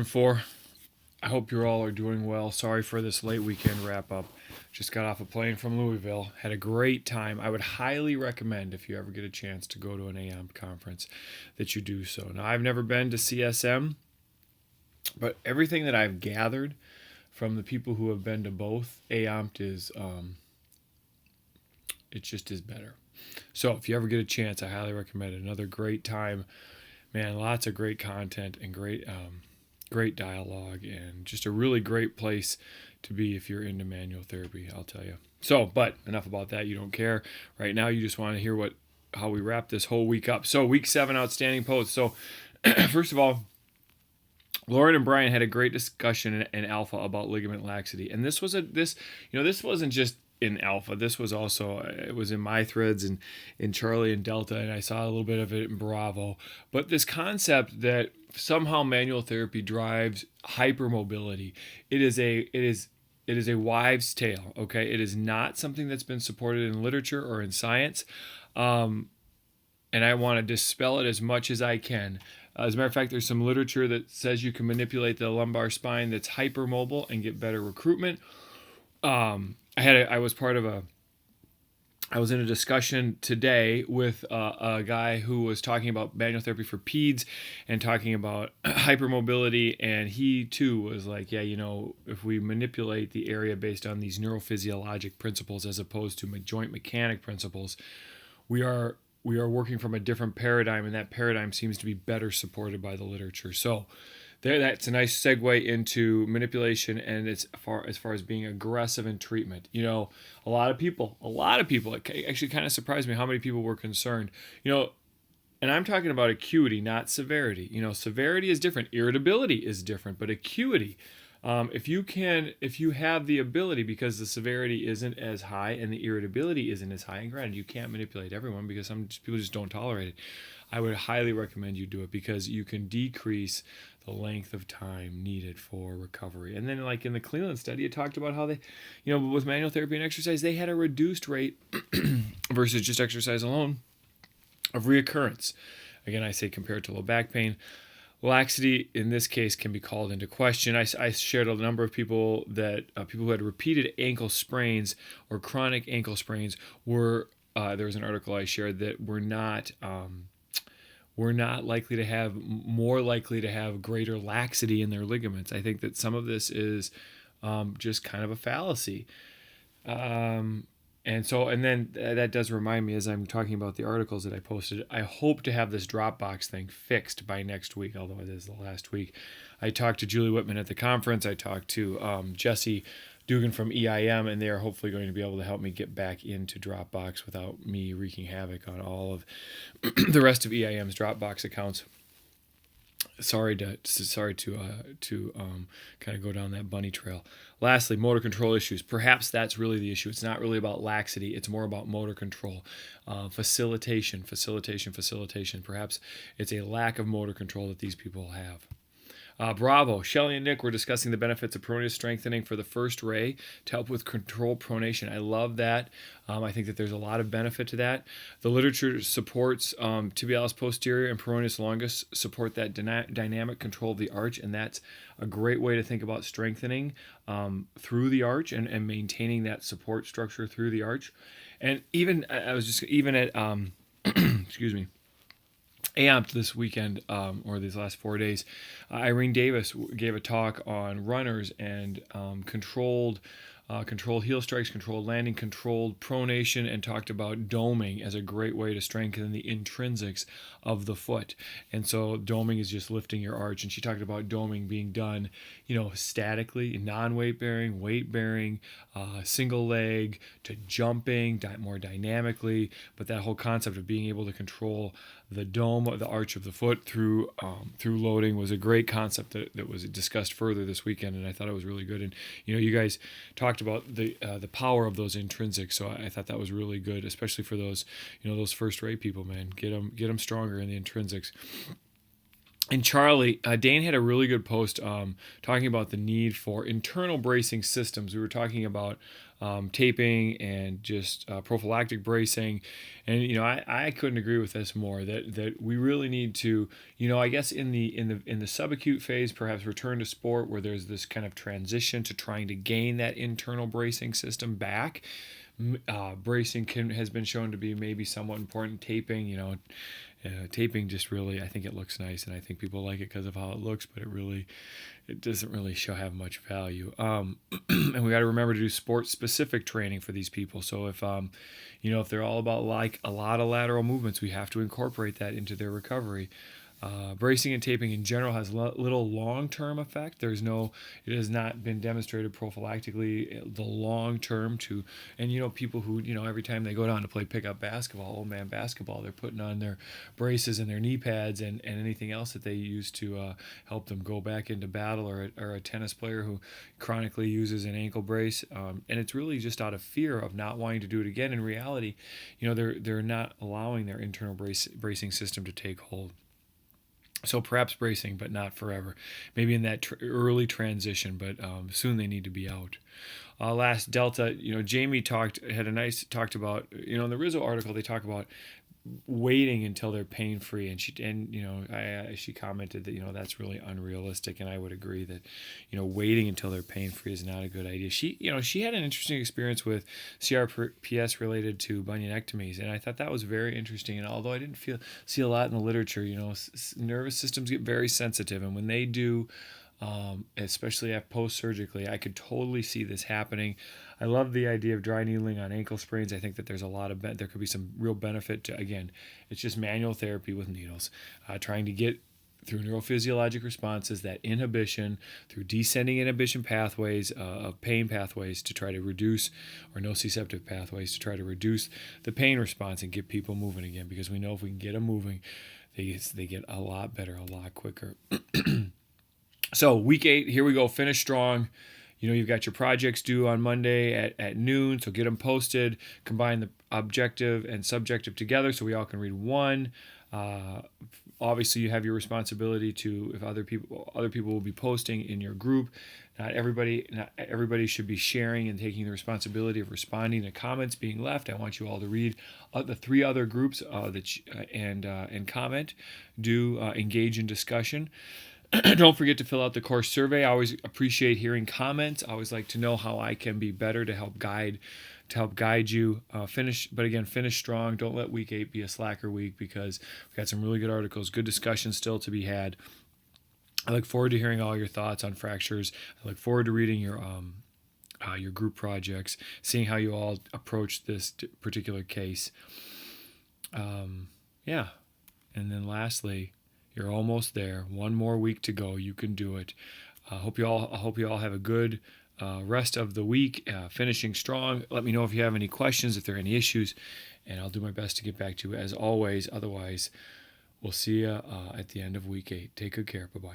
Four. I hope you all are doing well. Sorry for this late weekend wrap up. Just got off a plane from Louisville. Had a great time. I would highly recommend if you ever get a chance to go to an AMP conference that you do so. Now, I've never been to CSM, but everything that I've gathered from the people who have been to both AMP is it just is better. So if you ever get a chance, I highly recommend it. Another great time, man. Lots of great content and great dialogue, and just a really great place to be if you're into manual therapy, I'll tell you. So, but enough about that. You don't care. Right now, you just want to hear how we wrap this whole week up. So, week 7 outstanding posts. So, first of all, Lauren and Brian had a great discussion in Alpha about ligament laxity, and this wasn't just in Alpha. This was also it was in my threads and in Charlie and Delta, and I saw a little bit of it in Bravo. But this concept that somehow manual therapy drives hypermobility, it is a wives' tale. Okay, it is not something that's been supported in literature or in science. And I want to dispel it as much as I can. As a matter of fact, there's some literature that says you can manipulate the lumbar spine that's hypermobile and get better recruitment. I was in a discussion today with a guy who was talking about manual therapy for peds and talking about hypermobility, and he too was like, yeah, if we manipulate the area based on these neurophysiologic principles as opposed to joint mechanic principles, we are working from a different paradigm, and that paradigm seems to be better supported by the literature. So that's a nice segue into manipulation, and as far as being aggressive in treatment. A lot of people, it actually kind of surprised me how many people were concerned. And I'm talking about acuity, not severity. Severity is different, irritability is different, but acuity, if you have the ability, because the severity isn't as high and the irritability isn't as high, and granted, you can't manipulate everyone because some people just don't tolerate it. I would highly recommend you do it because you can decrease the length of time needed for recovery. And then, like in the Cleveland study, it talked about how they, with manual therapy and exercise, they had a reduced rate versus just exercise alone of reoccurrence. Again, I say compared to low back pain. Laxity in this case can be called into question. I shared a number of people that people who had repeated ankle sprains or chronic ankle sprains were. There was an article I shared that were not more likely to have greater laxity in their ligaments. I think that some of this is just kind of a fallacy. And then that does remind me, as I'm talking about the articles that I posted, I hope to have this Dropbox thing fixed by next week, although it is the last week. I talked to Julie Whitman at the conference. I talked to Jesse Dugan from EIM, and they are hopefully going to be able to help me get back into Dropbox without me wreaking havoc on all of the rest of EIM's Dropbox accounts. Sorry to kind of go down that bunny trail. Lastly, motor control issues. Perhaps that's really the issue. It's not really about laxity. It's more about motor control, facilitation. Perhaps it's a lack of motor control that these people have. Bravo. Shelly and Nick were discussing the benefits of pronator strengthening for the first ray to help with control pronation. I love that. I think that there's a lot of benefit to that. The literature supports tibialis posterior and peroneus longus support that dynamic control of the arch, and that's a great way to think about strengthening through the arch and maintaining that support structure through the arch. And even at excuse me, AMP this weekend, or these last 4 days, Irene Davis gave a talk on runners and controlled heel strikes, controlled landing, controlled pronation, and talked about doming as a great way to strengthen the intrinsics of the foot. And so doming is just lifting your arch. And she talked about doming being done, statically, non-weight bearing, weight bearing, single leg, to jumping, more dynamically. But that whole concept of being able to control the dome of the arch of the foot through loading was a great concept that was discussed further this weekend, and I thought it was really good. And you guys talked about the power of those intrinsics, so I thought that was really good, especially for those those first rate people. Man, get them stronger in the intrinsics. And Charlie, Dane had a really good post talking about the need for internal bracing systems. We were talking about taping and just prophylactic bracing, and I couldn't agree with this more. That we really need to, I guess in the subacute phase, perhaps return to sport where there's this kind of transition to trying to gain that internal bracing system back. Bracing has been shown to be maybe somewhat important. Taping just really, I think it looks nice, and I think people like it because of how it looks, but it doesn't really have much value. And we got to remember to do sport specific training for these people. So if they're all about like a lot of lateral movements, we have to incorporate that into their recovery. Bracing and taping in general has little long-term effect. It has not been demonstrated prophylactically the long-term and people who, every time they go down to play pickup basketball, old man basketball, they're putting on their braces and their knee pads and anything else that they use to help them go back into battle, or a tennis player who chronically uses an ankle brace. And it's really just out of fear of not wanting to do it again. In reality, they're not allowing their internal bracing system to take hold. So perhaps bracing, but not forever. Maybe in that early transition, but soon they need to be out. Last Delta, Jamie talked about, in the Rizzo article, they talk about waiting until they're pain free, and she commented that that's really unrealistic, and I would agree that waiting until they're pain free is not a good idea. She had an interesting experience with CRPS related to bunionectomies, and I thought that was very interesting. And although I didn't see a lot in the literature, nervous systems get very sensitive, and when they do, especially post-surgically, I could totally see this happening. I love the idea of dry needling on ankle sprains. I think that there's there could be some real benefit to, again, it's just manual therapy with needles, trying to get through neurophysiologic responses, that inhibition, through descending inhibition pathways, of pain pathways to try to reduce, or nociceptive pathways to try to reduce the pain response and get people moving again, because we know if we can get them moving, they get a lot better, a lot quicker. So week 8, here we go. Finish strong. You've got your projects due on Monday at noon, so get them posted. Combine the objective and subjective together so we all can read one. Obviously, you have your responsibility to, if other people will be posting in your group. Not everybody should be sharing and taking the responsibility of responding to comments being left. I want you all to read the 3 other groups and comment. Do engage in discussion. Don't forget to fill out the course survey. I always appreciate hearing comments. I always like to know how I can be better to help guide you. Finish strong. Don't let week 8 be a slacker week, because we've got some really good articles, good discussions still to be had. I look forward to hearing all your thoughts on fractures. I look forward to reading your group projects, seeing how you all approach this particular case. Yeah. And then lastly, you're almost there. One more week to go. You can do it. I hope you all have a good rest of the week, finishing strong. Let me know if you have any questions, if there are any issues, and I'll do my best to get back to you as always. Otherwise, we'll see you at the end of week 8. Take good care. Bye-bye.